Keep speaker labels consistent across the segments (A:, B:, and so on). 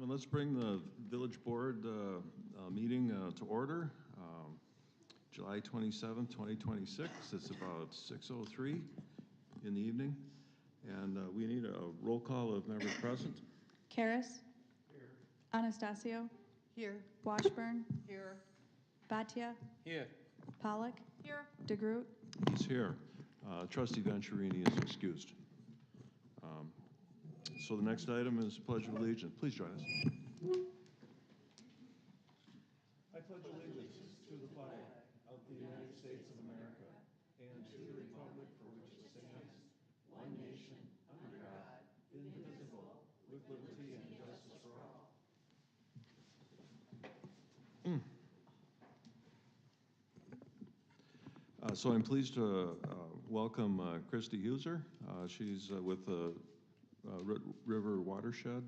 A: Gentlemen, let's bring the village board meeting to order. July 27th, 2026. It's about 6:03 in the evening. And we need a roll call of members present.
B: Karas?
C: Here.
B: Anastasio?
C: Here.
B: Washburn?
C: Here.
B: Batia?
C: Here.
B: Pollock?
C: Here.
B: DeGroot?
A: He's here. Trustee Venturini is excused. So the next item is Pledge of Allegiance. Please join us. I pledge allegiance to the flag of the United States of America and to the republic for which it stands, one nation, under God, indivisible, with liberty and justice for all. So I'm pleased to welcome Kristi Heuser. She's with the River Watershed,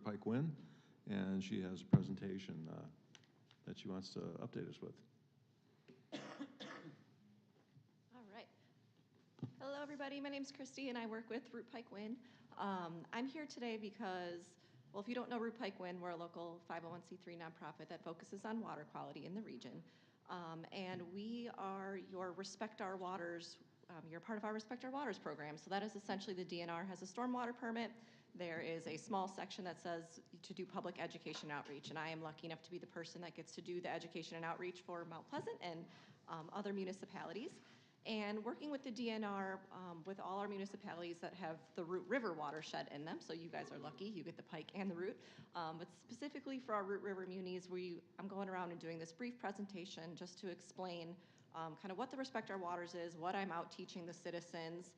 A: Pike Win, and she has a presentation that she wants to update us with.
D: All right. Hello, everybody. My name is Kristi, and I work with Pike Win. I'm here today because, well, if you don't know Pike Win, we're a local 501c3 nonprofit that focuses on water quality in the region. And we are your Respect Our Waters. You're part of our Respect Our Waters program. So that is essentially the DNR has a stormwater permit. There is a small section that says to do public education outreach. And I am lucky enough to be the person that gets to do the education and outreach for Mount Pleasant and other municipalities. And working with the DNR, with all our municipalities that have the Root River watershed in them, so you guys are lucky, you get the Pike and the Root, but specifically for our Root River munis, I'm going around and doing this brief presentation just to explain kind of what the Respect Our Waters is, what I'm out teaching the citizens,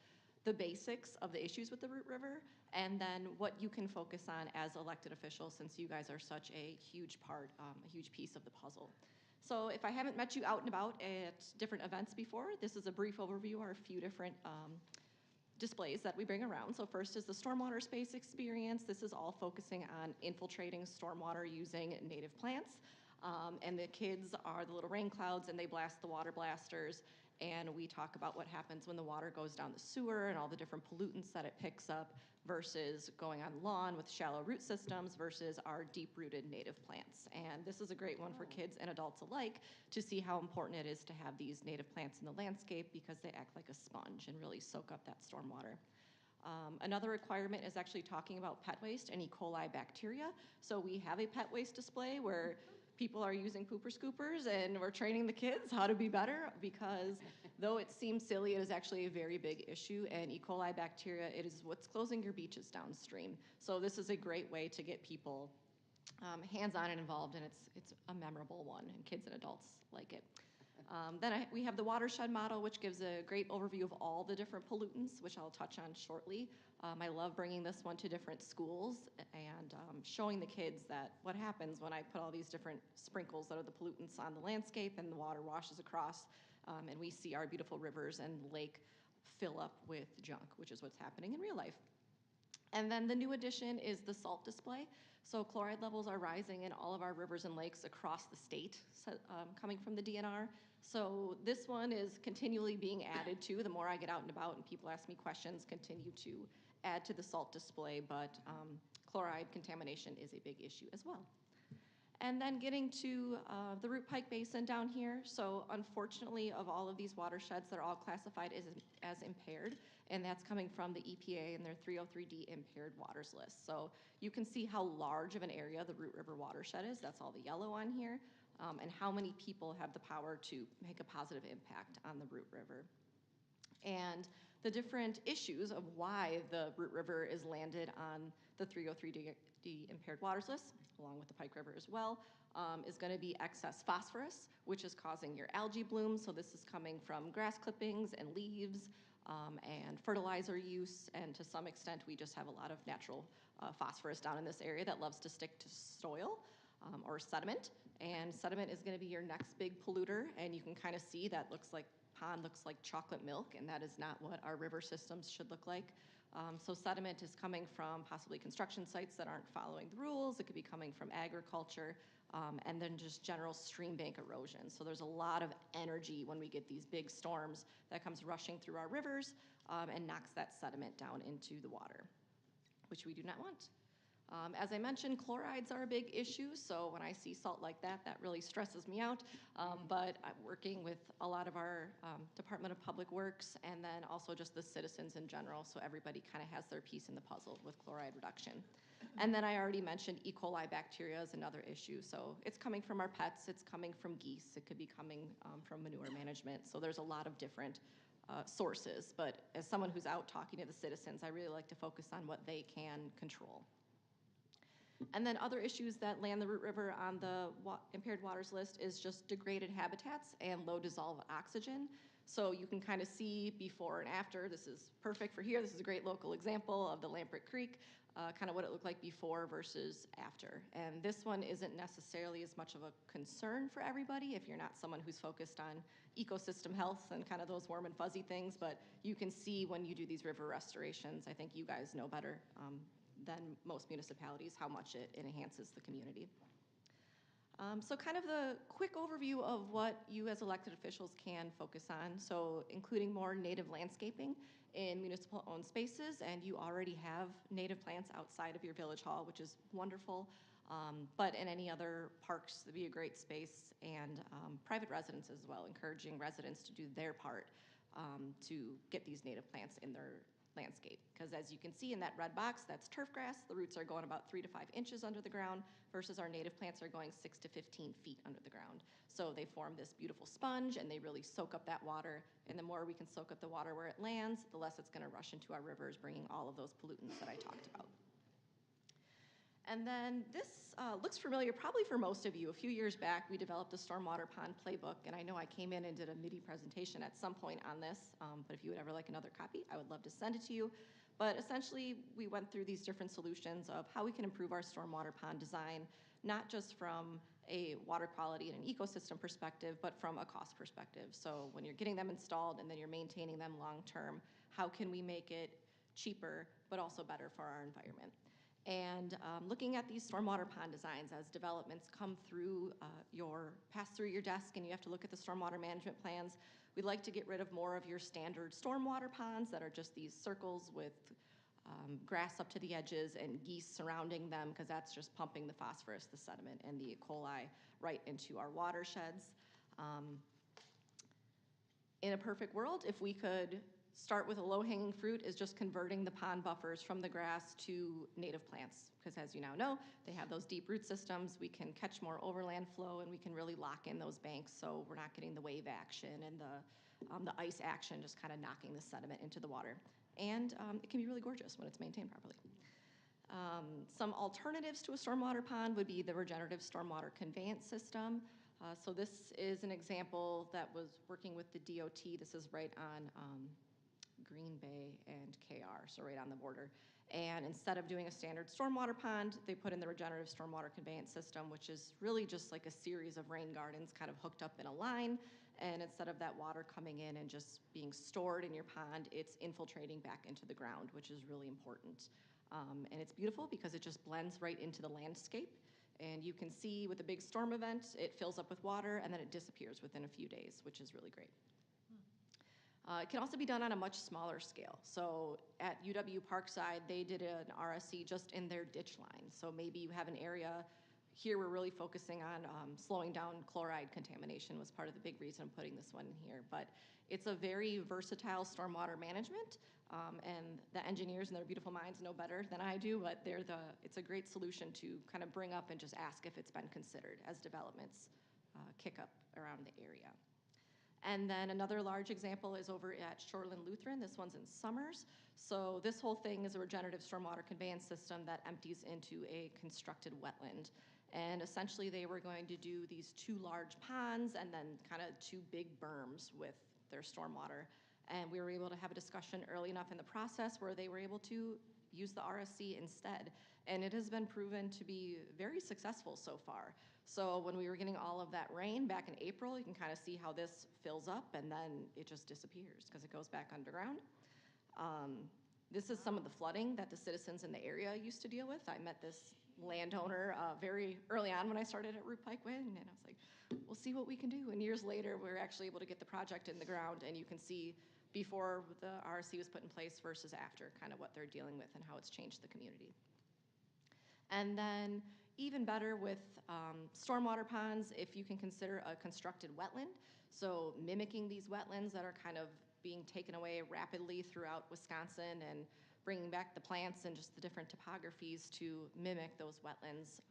D: the basics of the issues with the Root River, and then what you can focus on as elected officials since you guys are such a huge part, a huge piece of the puzzle. So if I haven't met you out and about at different events before, this is a brief overview of a few different displays that we bring around. So first is the stormwater space experience. This is all focusing on infiltrating stormwater using native plants. And the kids are the little rain clouds and they blast the water blasters. And we talk about what happens when the water goes down the sewer and all the different pollutants that it picks up versus going on lawn with shallow root systems versus our deep-rooted native plants. And this is a great one for kids and adults alike to see how important it is to have these native plants in the landscape because they act like a sponge and really soak up that storm water. Another requirement is actually talking about pet waste and E. coli bacteria. So we have a pet waste display where people are using pooper scoopers and we're training the kids how to be better because though it seems silly, it is actually a very big issue, and E. coli bacteria, it is what's closing your beaches downstream. So this is a great way to get people hands-on and involved, and it's a memorable one, and kids and adults like it. Then we have the watershed model, which gives a great overview of all the different pollutants, which I'll touch on shortly. I love bringing this one to different schools and showing the kids that what happens when I put all these different sprinkles that are the pollutants on the landscape and the water washes across, and we see our beautiful rivers and lake fill up with junk, which is what's happening in real life. And then the new addition is the salt display. So chloride levels are rising in all of our rivers and lakes across the state, coming from the DNR. So this one is continually being added to. The more I get out and about and people ask me questions, continue to add to the salt display, but chloride contamination is a big issue as well. And then getting to the Root Pike Basin down here. So unfortunately, of all of these watersheds, they're all classified as impaired, and that's coming from the EPA and their 303D impaired waters list. So you can see how large of an area the Root River watershed is. That's all the yellow on here, and how many people have the power to make a positive impact on the Root River. And the different issues of why the Root River is landed on the 303D impaired waters list, along with the Pike River as well, is going to be excess phosphorus, which is causing your algae blooms. So this is coming from grass clippings and leaves and fertilizer use. And to some extent, we just have a lot of natural phosphorus down in this area that loves to stick to soil. Or sediment. And sediment is going to be your next big polluter. And you can kind of see that pond looks like chocolate milk, and that is not what our river systems should look like. So sediment is coming from possibly construction sites that aren't following the rules. It could be coming from agriculture, and then just general stream bank erosion. So there's a lot of energy when we get these big storms that comes rushing through our rivers and knocks that sediment down into the water, which we do not want. As I mentioned, chlorides are a big issue, so when I see salt like that, that really stresses me out. But I'm working with a lot of our Department of Public Works and then also just the citizens in general, so everybody kind of has their piece in the puzzle with chloride reduction. And then I already mentioned E. coli bacteria is another issue, so it's coming from our pets, it's coming from geese, it could be coming from manure management, so there's a lot of different sources. But as someone who's out talking to the citizens, I really like to focus on what they can control. And then other issues that land the Root River on the impaired waters list is just degraded habitats and low dissolved oxygen. So you can kind of see before and after. This is perfect for here. This is a great local example of the Lamprey Creek, kind of what it looked like before versus after. And this one isn't necessarily as much of a concern for everybody if you're not someone who's focused on ecosystem health and kind of those warm and fuzzy things, but you can see when you do these river restorations, I think you guys know better than most municipalities how much it enhances the community. So kind of the quick overview of what you as elected officials can focus on. So including more native landscaping in municipal owned spaces, and you already have native plants outside of your village hall, which is wonderful. But in any other parks, that'd be a great space, and private residents as well, encouraging residents to do their part to get these native plants in their landscape. Because as you can see in that red box, that's turf grass. The roots are going about 3 to 5 inches under the ground versus our native plants are going 6 to 15 feet under the ground. So they form this beautiful sponge and they really soak up that water. And the more we can soak up the water where it lands, the less it's going to rush into our rivers, bringing all of those pollutants that I talked about. And then this looks familiar probably for most of you. A few years back, we developed a stormwater pond playbook, and I know I came in and did a MIDI presentation at some point on this, but if you would ever like another copy, I would love to send it to you. But essentially, we went through these different solutions of how we can improve our stormwater pond design, not just from a water quality and an ecosystem perspective, but from a cost perspective. So when you're getting them installed and then you're maintaining them long-term, how can we make it cheaper, but also better for our environment? And looking at these stormwater pond designs as developments come through pass through your desk and you have to look at the stormwater management plans, we'd like to get rid of more of your standard stormwater ponds that are just these circles with grass up to the edges and geese surrounding them, because that's just pumping the phosphorus, the sediment, and the E. coli right into our watersheds. In a perfect world, if we could start with a low-hanging fruit is just converting the pond buffers from the grass to native plants, because as you now know, they have those deep root systems. We can catch more overland flow and we can really lock in those banks so we're not getting the wave action and the ice action just kind of knocking the sediment into the water. And it can be really gorgeous when it's maintained properly. Some alternatives to a stormwater pond would be the regenerative stormwater conveyance system. So this is an example that was working with the DOT. This is right on Green Bay and KR, so right on the border. And instead of doing a standard stormwater pond, they put in the regenerative stormwater conveyance system, which is really just like a series of rain gardens kind of hooked up in a line. And instead of that water coming in and just being stored in your pond, it's infiltrating back into the ground, which is really important. And it's beautiful because it just blends right into the landscape. And you can see with a big storm event, it fills up with water and then it disappears within a few days, which is really great. It can also be done on a much smaller scale. So at UW Parkside, they did an RSC just in their ditch line. So maybe you have an area, here we're really focusing on slowing down chloride contamination was part of the big reason I'm putting this one in here. But it's a very versatile stormwater management, and the engineers and their beautiful minds know better than I do, but it's a great solution to kind of bring up and just ask if it's been considered as developments kick up around the area. And then another large example is over at Shoreland Lutheran. This one's in Summers. So this whole thing is a regenerative stormwater conveyance system that empties into a constructed wetland. And essentially they were going to do these 2 large ponds and then kind of 2 big berms with their stormwater. And we were able to have a discussion early enough in the process where they were able to use the RSC instead. And it has been proven to be very successful so far. So when we were getting all of that rain back in April, you can kind of see how this fills up and then it just disappears because it goes back underground. This is some of the flooding that the citizens in the area used to deal with. I met this landowner very early on when I started at Root Pike Wind, and I was like, we'll see what we can do. And years later, we were actually able to get the project in the ground, and you can see before the RSC was put in place versus after, kind of what they're dealing with and how it's changed the community. And then even better with stormwater ponds, if you can consider a constructed wetland. So mimicking these wetlands that are kind of being taken away rapidly throughout Wisconsin and bringing back the plants and just the different topographies to mimic those wetlands.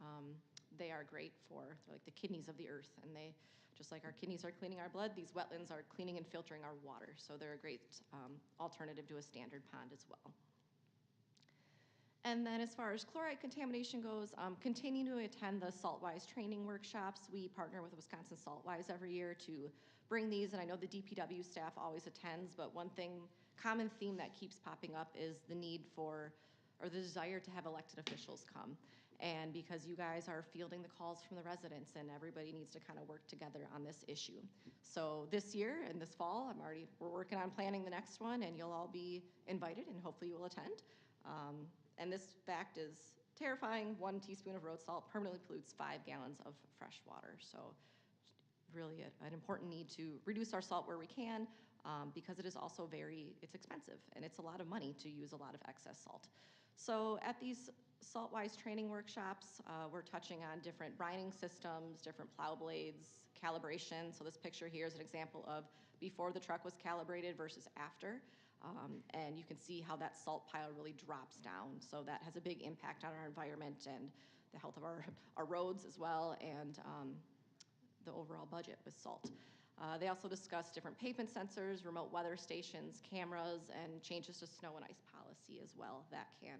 D: They are great for, they're like the kidneys of the earth, and they, just like our kidneys are cleaning our blood, these wetlands are cleaning and filtering our water. So they're a great alternative to a standard pond as well. And then as far as chloride contamination goes, continue to attend the SaltWise training workshops. We partner with Wisconsin SaltWise every year to bring these, and I know the DPW staff always attends, but one common theme that keeps popping up is the need for, or the desire to have elected officials come. And because you guys are fielding the calls from the residents, and everybody needs to kind of work together on this issue. So this year and this fall, we're working on planning the next one, and you'll all be invited, and hopefully you will attend. And this fact is terrifying. 1 teaspoon of road salt permanently pollutes 5 gallons of fresh water. So really an important need to reduce our salt where we can, because it is also it's expensive, and it's a lot of money to use a lot of excess salt. So at these SaltWise training workshops, we're touching on different brining systems, different plow blades, calibration. So this picture here is an example of before the truck was calibrated versus after. And you can see how that salt pile really drops down. So that has a big impact on our environment and the health of our roads as well, and the overall budget with salt. They also discuss different pavement sensors, remote weather stations, cameras, and changes to snow and ice policy as well that can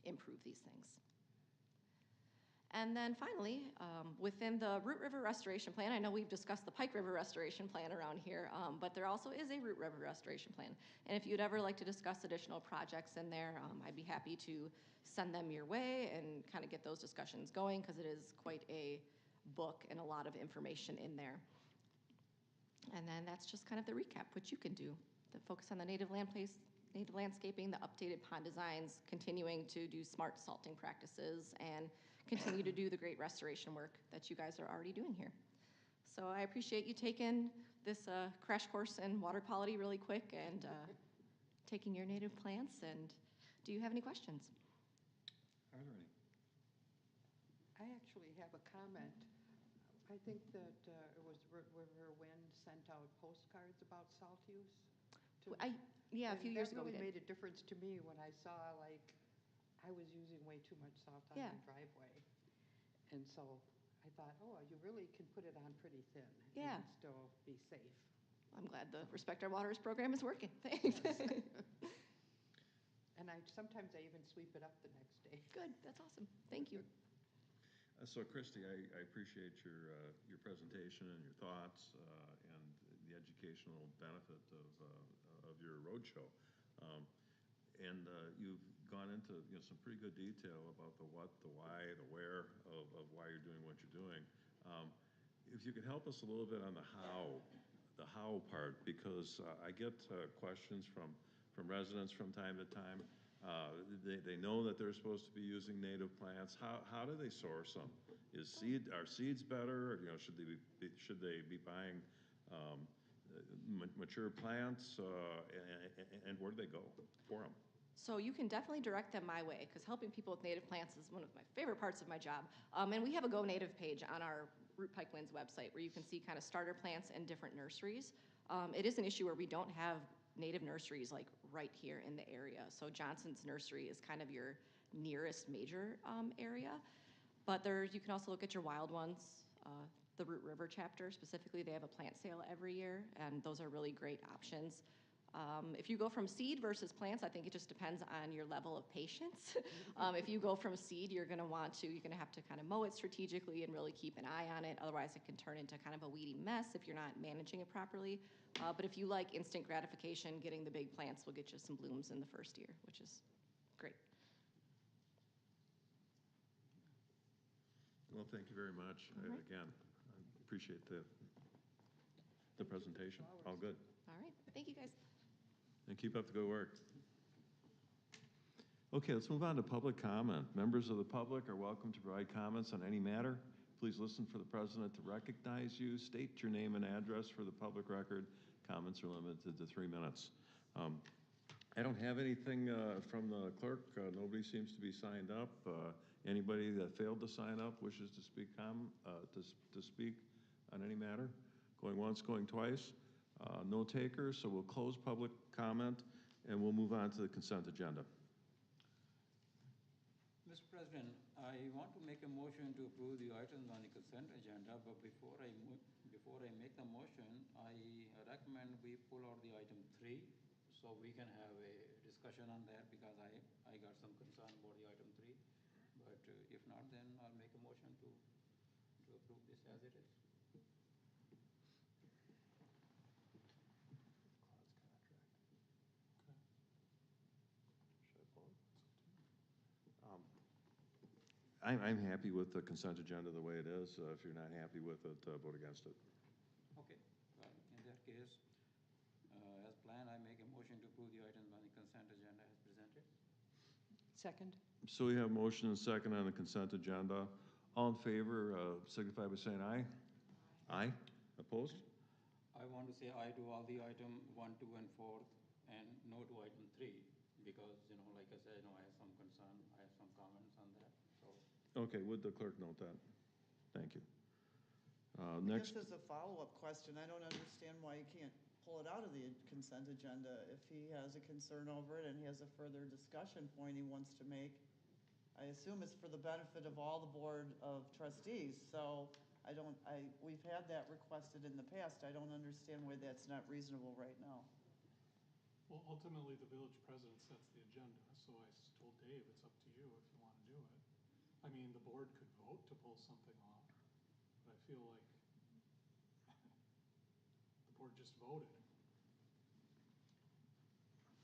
D: improve these things. And then finally, within the Root River Restoration Plan, I know we've discussed the Pike River Restoration Plan around here, but there also is a Root River Restoration Plan. And if you'd ever like to discuss additional projects in there, I'd be happy to send them your way and kind of get those discussions going, because it is quite a book and a lot of information in there. And then that's just kind of the recap, what you can do. The focus on the native landscaping, the updated pond designs, continuing to do smart salting practices, and continue to do the great restoration work that you guys are already doing here. So I appreciate you taking this crash course in water quality really quick, and taking your native plants. And do you have any questions?
A: Are there any?
C: I actually have a comment. I think that it was River Wind sent out postcards about salt use.
D: Yeah, a few years ago we
C: That
D: did.
C: really made a difference to me when I saw, like, I was using way too much salt on
D: Yeah.
C: my driveway. And so I thought, oh, you really can put it on pretty thin.
D: Yeah.
C: And still be safe.
D: I'm glad the Respect Our Waters program is working. Thanks.
C: And sometimes I even sweep it up the next day.
D: Good, that's awesome. Thank you.
A: So Kristi, I appreciate your presentation and your thoughts, and the educational benefit of your roadshow. And you've gone into some pretty good detail about the what, the why, the where of why you're doing what you're doing. If you could help us a little bit on the how part, because I get questions from residents from time to time. They know that they're supposed to be using native plants. How do they source them? Are seeds better? Or, should they be buying mature plants? And where do they go for them?
D: So you can definitely direct them my way, because helping people with native plants is one of my favorite parts of my job. And we have a Go Native page on our Root Pike Winds website where you can see kind of starter plants and different nurseries. It is an issue where we don't have native nurseries like right here in the area. So Johnson's Nursery is kind of your nearest major area. But you can also look at your wild ones. The Root River chapter specifically, they have a plant sale every year, and those are really great options. If you go from seed versus plants, I think it just depends on your level of patience. If you go from seed, you're gonna have to kind of mow it strategically and really keep an eye on it. Otherwise, it can turn into kind of a weedy mess if you're not managing it properly. But if you like instant gratification, getting the big plants will get you some blooms in the first year, which is great.
A: Well, thank you very much.
D: All right.
A: Again, I appreciate the presentation. All good.
D: All right, thank you guys.
A: And keep up the good work. Okay, let's move on to public comment. Members of the public are welcome to provide comments on any matter. Please listen for the president to recognize you. State your name and address for the public record. Comments are limited to 3 minutes. I don't have anything from the clerk. Nobody seems to be signed up. Anybody that failed to sign up wishes to speak to speak on any matter? Going once, going twice? No takers, so we'll close public comment, and we'll move on to the consent agenda.
E: Mr. President, I want to make a motion to approve the items on the consent agenda, but before I make the motion, I recommend we pull out the item 3, so we can have a discussion on that, because I got some concern about the item 3. But if not, then I'll make a motion to approve this as it is.
A: I'm happy with the consent agenda the way it is. If you're not happy with it, vote against it.
E: Okay, well, in that case, as planned, I make a motion to approve the items on the consent agenda as presented.
C: Second?
A: So we have motion and second on the consent agenda. All in favor, signify by saying aye. Aye. Opposed?
E: I want to say aye to all the item 1, 2, and 4, and no to item 3, because, like I said, I have some concern, I have some comments on that, so.
A: Okay, would the clerk note that? Thank you.
F: Next,
A: Next,
F: as a follow-up question, I don't understand why you can't pull it out of the consent agenda. If he has a concern over it and he has a further discussion point he wants to make, I assume it's for the benefit of all the board of trustees. So we've had that requested in the past. I don't understand why that's not reasonable right now.
G: Well, ultimately, the village president sets the agenda, so I told Dave, it's up to you if you want to do it. I mean, the board could vote to pull something off, but I feel like the board just voted.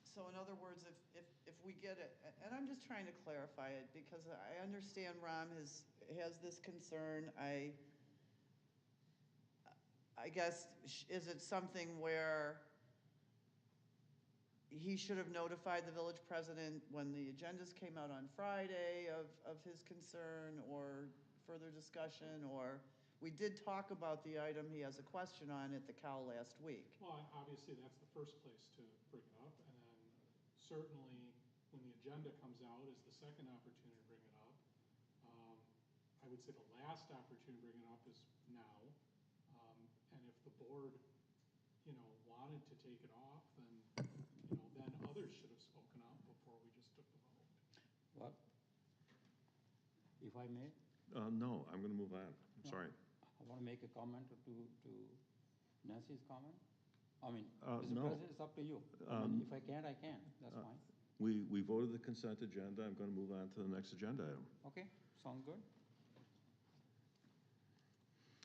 F: So in other words, if we get it, and I'm just trying to clarify it, because I understand Ram has this concern. I guess, is it something where he should have notified the village president when the agendas came out on Friday of his concern or further discussion? Or we did talk about the item he has a question on at the COW last week.
G: Well, obviously, that's the first place to bring it up, and then certainly when the agenda comes out is the second opportunity to bring it up. I would say the last opportunity to bring it up is now. And if the board, wanted to take it off, then, then others should have spoken out before we just took the vote.
E: What? If I may?
A: no, I'm going to move on. I'm
E: No.
A: sorry.
E: I want to make a comment to Nancy's comment. I mean, Mr.
A: No.
E: President, it's up to you. I mean, if I can't, I can. That's fine.
A: We voted the consent agenda. I'm going to move on to the next agenda item,
E: Okay, sound good?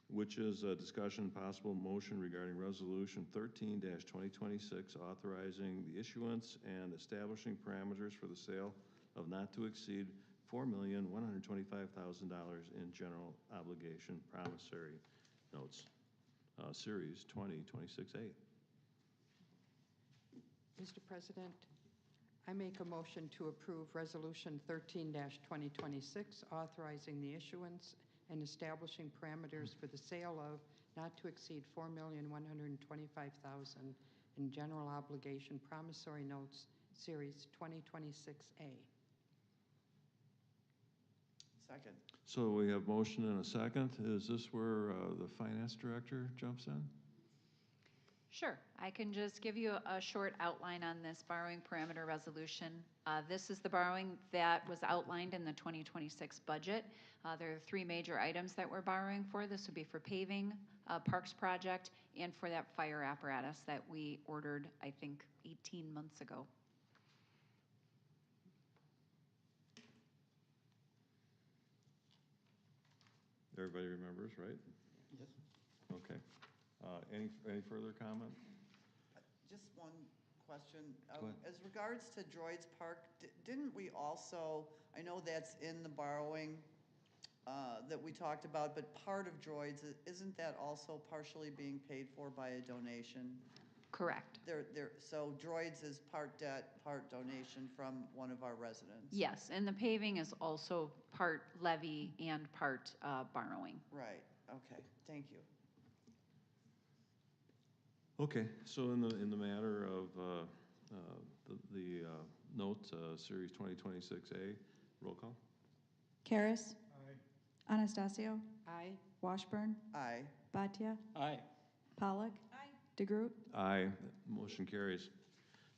A: which is a discussion and possible motion regarding Resolution 13-2026, authorizing the issuance and establishing parameters for the sale of not to exceed $4,125,000 in General Obligation Promissory Notes, Series 2026A.
C: Mr. President, I make a motion to approve Resolution 13-2026, authorizing the issuance and establishing parameters for the sale of not to exceed $4,125,000 in General Obligation Promissory Notes, Series 2026A.
F: Second.
A: So we have motion and a second. Is this where the finance director jumps in?
H: Sure. I can just give you a short outline on this borrowing parameter resolution. This is the borrowing that was outlined in the 2026 budget. There are 3 major items that we're borrowing for. This would be for paving, parks project, and for that fire apparatus that we ordered, I think, 18 months ago.
A: Everybody remembers, right?
E: Yes.
A: Okay. Any further comment?
F: Just one question.
A: Go ahead.
F: As regards to Droids Park, didn't we also, I know that's in the borrowing that we talked about, but part of Droids, isn't that also partially being paid for by a donation?
H: Correct.
F: So Droids is part debt, part donation from one of our residents?
H: Yes, and the paving is also part levy and part borrowing.
F: Right, okay, thank you.
A: Okay, so in the matter of note, Series 2026A. Roll call?
B: Karas. Anastasio.
C: Aye.
B: Washburn.
F: Aye.
B: Bhatia.
E: Aye.
B: Pollock. DeGroot.
A: Aye, motion carries.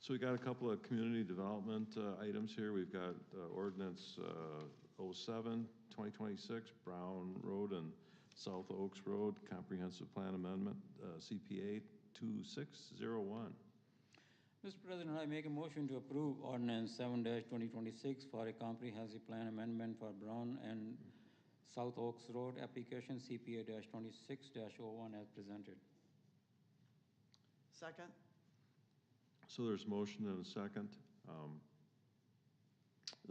A: So we got a couple of community development items here. We've got Ordinance 07, 2026, Braun Road and South Oaks Road, Comprehensive Plan Amendment, CPA 2601.
E: Mr. President, I make a motion to approve Ordinance 7-2026 for a comprehensive plan amendment for Braun and South Oaks Road application CPA-26-01 as presented.
F: Second?
A: So there's motion and a second.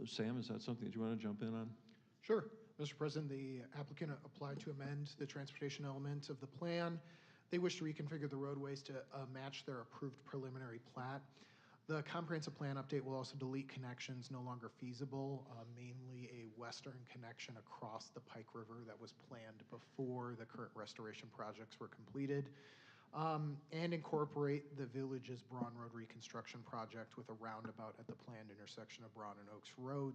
A: Sam, is that something that you want to jump in on?
I: Sure. Mr. President, the applicant applied to amend the transportation element of the plan. They wish to reconfigure the roadways to match their approved preliminary plat. The comprehensive plan update will also delete connections no longer feasible, mainly a western connection across the Pike River that was planned before the current restoration projects were completed, and incorporate the village's Braun Road reconstruction project with a roundabout at the planned intersection of Braun and Oaks Road.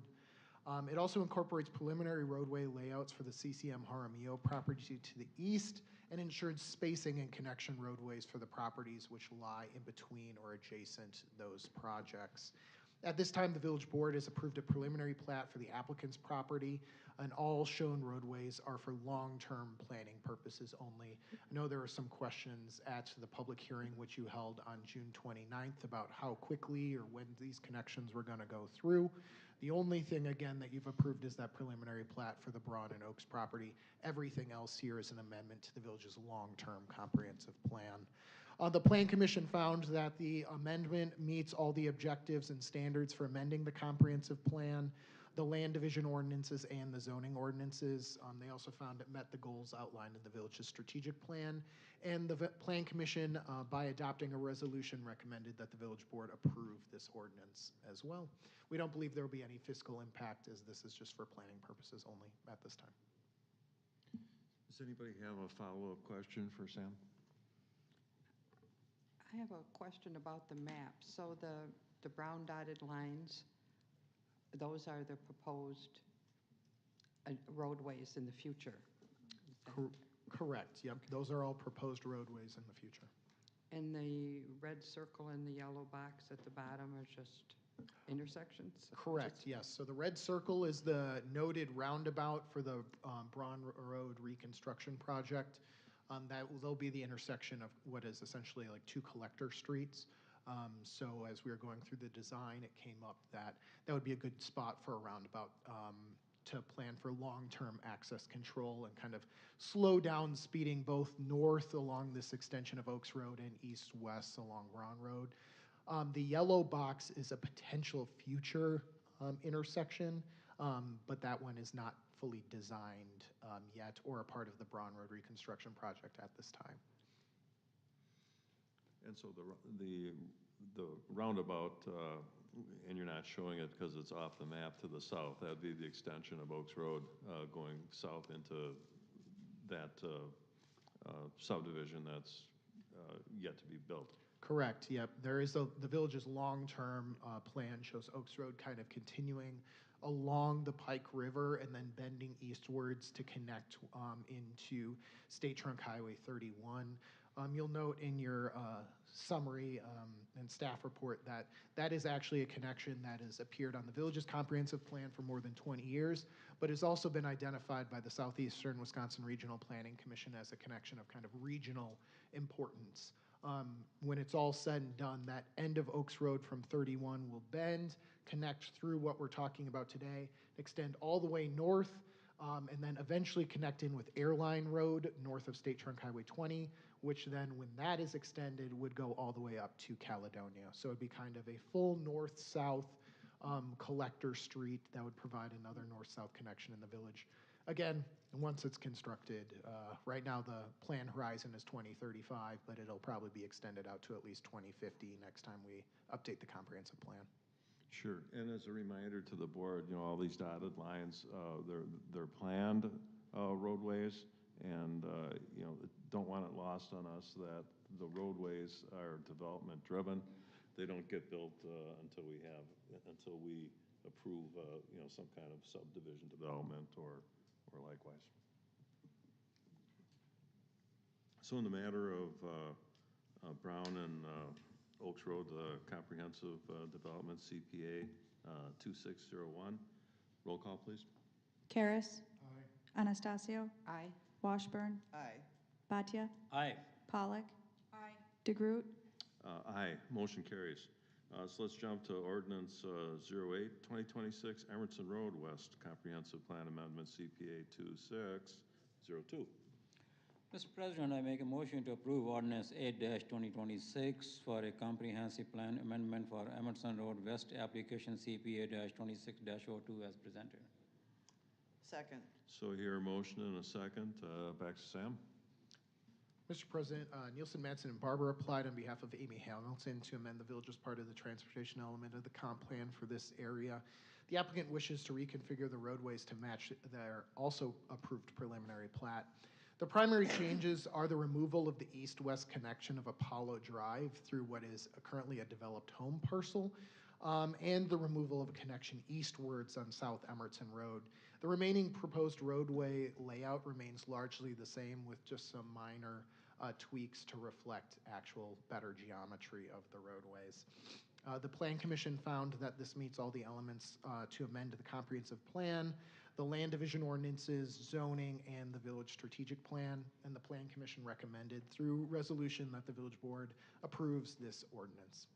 I: It also incorporates preliminary roadway layouts for the CCM Jaramillo property to the east and ensures spacing and connection roadways for the properties which lie in between or adjacent those projects. At this time, the village board has approved a preliminary plat for the applicant's property, and all shown roadways are for long-term planning purposes only. I know there are some questions at the public hearing which you held on June 29th about how quickly or when these connections were going to go through. The only thing, again, that you've approved is that preliminary plat for the Braun and Oaks property. Everything else here is an amendment to the village's long-term comprehensive plan. The Plan Commission found that the amendment meets all the objectives and standards for amending the comprehensive plan, the land division ordinances, and the zoning ordinances. They also found it met the goals outlined in the village's strategic plan. And the Plan Commission, by adopting a resolution, recommended that the village board approve this ordinance as well. We don't believe there will be any fiscal impact, as this is just for planning purposes only at this time.
A: Does anybody have a follow-up question for Sam?
C: I have a question about the map. So the brown dotted lines, those are the proposed roadways in the future?
I: Correct, yep. Those are all proposed roadways in the future.
C: And the red circle and the yellow box at the bottom are just intersections?
I: Correct, yes. So the red circle is the noted roundabout for the Braun Road reconstruction project. There'll be the intersection of what is essentially like two collector streets. So as we were going through the design, it came up that that would be a good spot for a roundabout to plan for long-term access control and kind of slow down speeding both north along this extension of Oaks Road and east-west along Braun Road. The yellow box is a potential future intersection, but that one is not fully designed yet or a part of the Braun Road reconstruction project at this time.
A: And so the roundabout, and you're not showing it because it's off the map to the south, that'd be the extension of Oaks Road going south into that subdivision that's yet to be built.
I: Correct, yep. There is the village's long-term plan shows Oaks Road kind of continuing along the Pike River and then bending eastwards to connect into State Trunk Highway 31. You'll note in your summary and staff report that that is actually a connection that has appeared on the village's comprehensive plan for more than 20 years, but has also been identified by the Southeastern Wisconsin Regional Planning Commission as a connection of kind of regional importance. When it's all said and done, that end of Oaks Road from 31 will bend, connect through what we're talking about today, extend all the way north, and then eventually connect in with Airline Road north of State Trunk Highway 20, which then, when that is extended, would go all the way up to Caledonia. So it'd be kind of a full north-south collector street that would provide another north-south connection in the village. Again, once it's constructed, right now the plan horizon is 2035, but it'll probably be extended out to at least 2050 next time we update the comprehensive plan.
A: Sure, and as a reminder to the board, you know, all these dotted lines, they're planned roadways, and you know, don't want it lost on us that the roadways are development driven. they don't get built until we approve, some kind of subdivision development or likewise. So in the matter of Braun and Oaks Road, the Comprehensive Development CPA 2601, roll call, please.
B: Karas. Anastasio.
C: Aye.
B: Washburn.
F: Aye.
B: Bhatia.
E: Aye.
B: Pollock.
C: Aye.
B: DeGroot.
A: Aye, motion carries. So let's jump to Ordinance 08, 2026, Emmertsen Road West Comprehensive Plan Amendment CPA 2602.
E: Mr. President, I make a motion to approve Ordinance 8-2026 for a comprehensive plan amendment for Emmertsen Road West application CPA-26-02 as presented.
F: Second.
A: So here, a motion and a second. Back to Sam.
I: Mr. President, Nielsen, Madsen, and Barber applied on behalf of Amy Hamilton to amend the village as part of the transportation element of the comp plan for this area. The applicant wishes to reconfigure the roadways to match their also approved preliminary plat. The primary changes are the removal of the east-west connection of Apollo Drive through what is currently a developed home parcel, and the removal of a connection eastwards on South Emmertsen Road. The remaining proposed roadway layout remains largely the same with just some minor tweaks to reflect actual better geometry of the roadways. The Plan Commission found that this meets all the elements to amend the comprehensive plan, the land division ordinances, zoning, and the village strategic plan, and the Plan Commission recommended through resolution that the village board approves this ordinance.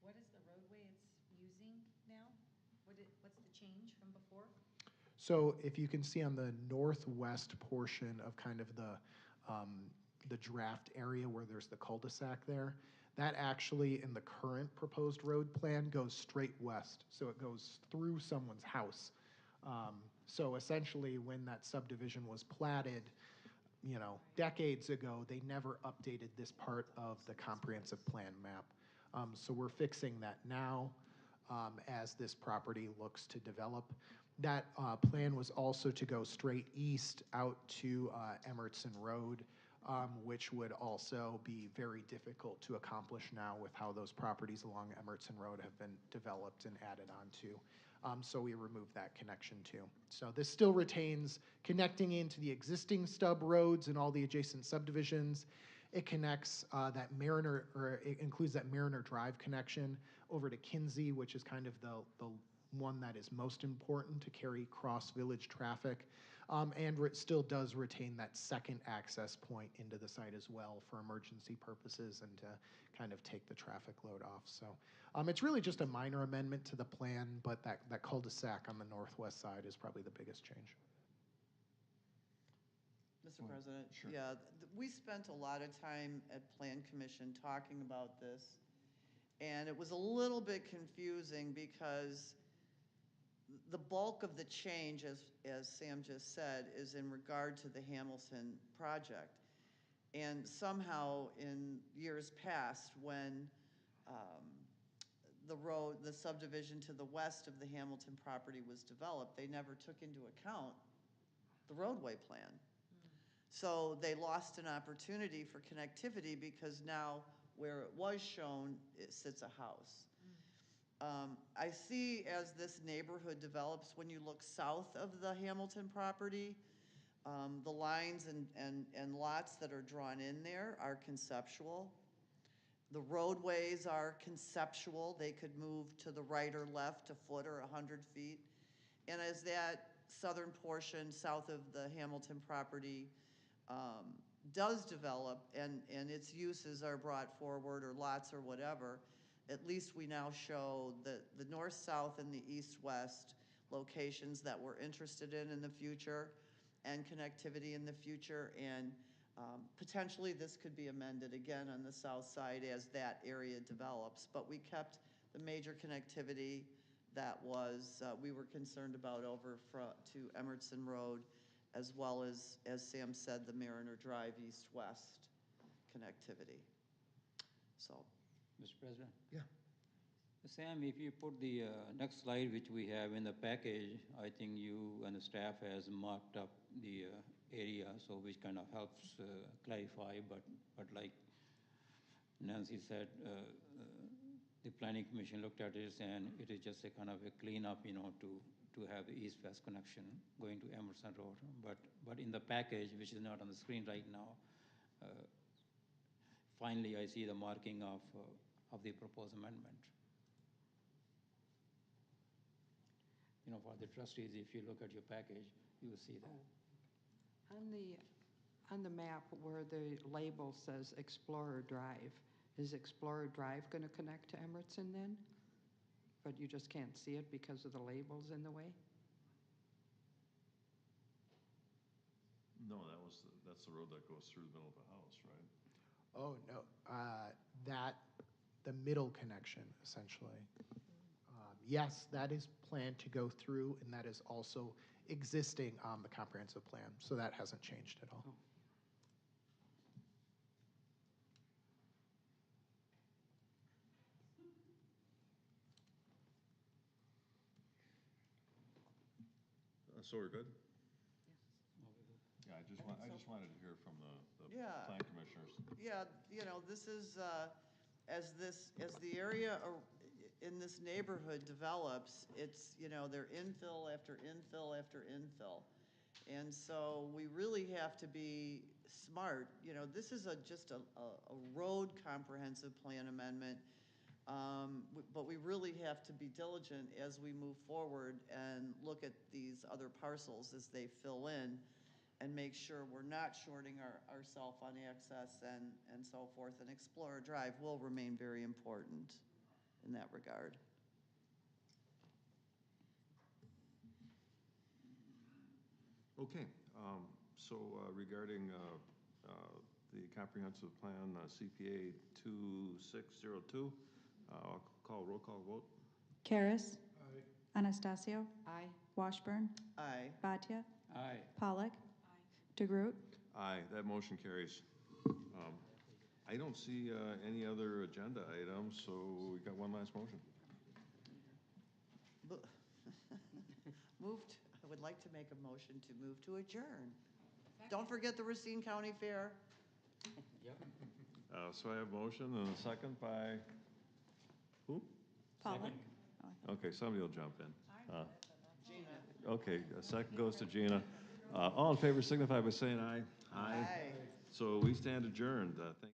J: What is the roadway it's using now? What's the change from before?
I: So if you can see on the northwest portion of kind of the draft area where there's the cul-de-sac there, that actually in the current proposed road plan goes straight west. So it goes through someone's house. So essentially when that subdivision was platted, decades ago, they never updated this part of the comprehensive plan map. So we're fixing that now as this property looks to develop. That plan was also to go straight east out to Emmertsen Road, which would also be very difficult to accomplish now with how those properties along Emmertsen Road have been developed and added onto. So we removed that connection too. So this still retains connecting into the existing stub roads and all the adjacent subdivisions. It connects it includes that Mariner Drive connection over to Kinsey, which is kind of the one that is most important to carry cross-village traffic. And it still does retain that second access point into the site as well for emergency purposes and to kind of take the traffic load off. So it's really just a minor amendment to the plan, but that cul-de-sac on the northwest side is probably the biggest change.
F: Mr. President?
A: Sure.
F: Yeah, we spent a lot of time at Plan Commission talking about this, and it was a little bit confusing because the bulk of the change, as Sam just said, is in regard to the Hamilton project. And somehow in years past, when the subdivision to the west of the Hamilton property was developed, they never took into account the roadway plan. So they lost an opportunity for connectivity because now where it was shown, it sits a house. I see as this neighborhood develops, when you look south of the Hamilton property, the lines and lots that are drawn in there are conceptual. The roadways are conceptual. They could move to the right or left a foot or 100 feet. And as that southern portion south of the Hamilton property does develop and its uses are brought forward or lots or whatever, at least we now show the north-south and the east-west locations that we're interested in the future and connectivity in the future. And potentially this could be amended again on the south side as that area develops. But we kept the major connectivity that was we were concerned about over to Emmertsen Road, as well as Sam said, the Mariner Drive east-west connectivity. So.
E: Mr. President?
I: Yeah.
E: Sam, if you put the next slide, which we have in the package, I think you and the staff has marked up the area, so which kind of helps clarify, but like Nancy said, the planning commission looked at it and it is just a kind of a cleanup, to have the east-west connection going to Emmertsen Road. But in the package, which is not on the screen right now, finally I see the marking of the proposed amendment. For the trustees, if you look at your package, you will see that.
C: On the map where the label says Explorer Drive, is Explorer Drive going to connect to Emmertsen then? But you just can't see it because of the labels in the way?
A: No, that's the road that goes through the middle of the house, right?
I: Oh, no, the middle connection, essentially. Yes, that is planned to go through, and that is also existing on the comprehensive plan, so that hasn't changed at all.
C: Oh.
A: So we're good?
C: Yes.
A: Yeah, I just wanted to hear from the
F: Yeah.
A: plan commissioners.
F: Yeah, this is, as the area in this neighborhood develops, it's, they're infill after infill after infill. And so we really have to be smart. This is just a road comprehensive plan amendment. But we really have to be diligent as we move forward and look at these other parcels as they fill in and make sure we're not shorting ourselves on access and so forth. And Explorer Drive will remain very important in that regard.
A: Okay, so regarding the comprehensive plan, CPA 2602, I'll call roll call vote.
B: Karas. Anastasio.
C: Aye.
B: Washburn.
F: Aye.
B: Bhatia.
E: Aye.
B: Pollock. DeGroot.
A: Aye, that motion carries. I don't see any other agenda items, so we got one last motion.
F: I would like to make a motion to move to adjourn. Don't forget the Racine County Fair.
E: Yep.
A: So I have a motion and a second by, who?
B: Pollock.
A: Okay, somebody will jump in.
F: Gina.
A: Okay, a second goes to Gina. All in favor signify by saying aye.
F: Aye.
A: So we stand adjourned. Thank